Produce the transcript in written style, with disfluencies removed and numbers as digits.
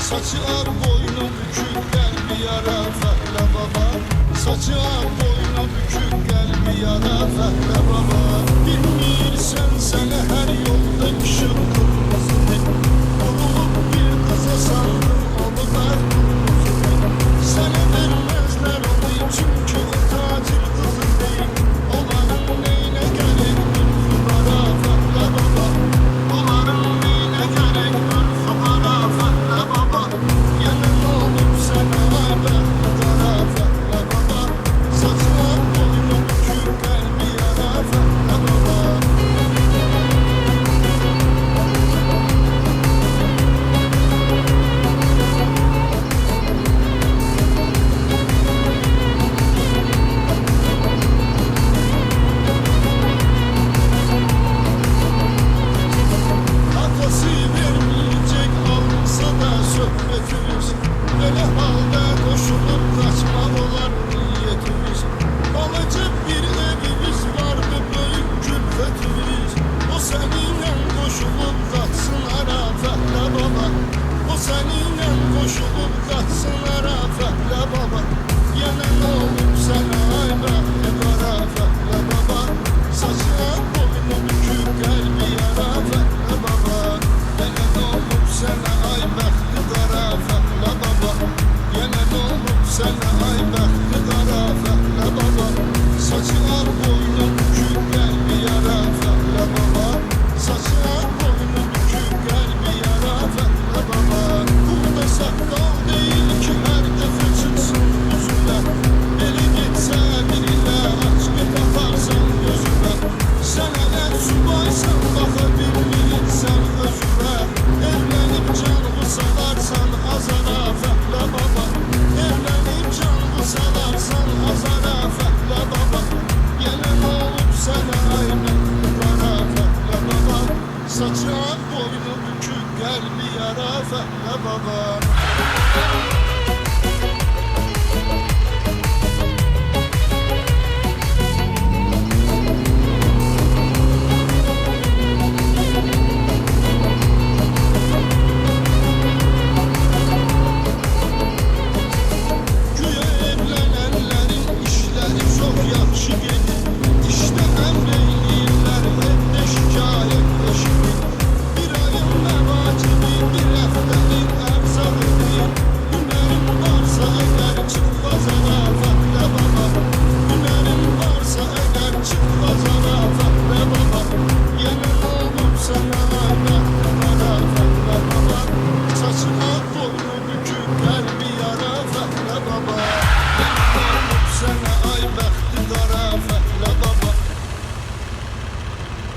Saçı ar boynu bükük gel bir yara fehle baba. Saçı ar boynu bükük gel bir yara fehle baba. Bilmirsen sene her yolda ışık kırmızı. Vurulup bir kıza sandım onu ben. Sana vermezler onu çünkü o tacir kızı değil. Onların neyine gerek bir fukara fehle baba. Onların neyine gerek bir fukara fehle baba. Yanın olup sana ayber fukara fehle baba. Saçma boynu bükük gel bir yara fehle baba. Atası vermeyecek alsa da sohbetimiz. Böyle halde koşulup kaçmak olar niyetimiz. Alacak bir evimiz vardı büyük külfetimiz. O seninle koşulup kaçsın ara fehle baba. O seninle koşulup kaçsın ara fehle baba. Yine ne olup sana ayber kara fehle baba. Saçına boynu bükük gel bir yara fehle baba. Yine ne olup sana ayber kara fehle baba. Yine ne olup sana ayber kara fehle baba. Saçına boynu bükük gel bir yara fehle baba. Saçına boynu bükük gel bir yara fehle baba. Burada sakal değil ki her defa çıksın yüzüne. Eli gitse birine aç bir bakarsan gözüme. Sen hele subaysan bakabilmeysen özüme. Evlenip canımı salarsan azara fehle baba. Evlenip canımı salarsan azara fehle baba. Gelen olup sana aynen kara fehle baba. Saçı boynu bükük gel bir yara fehle baba.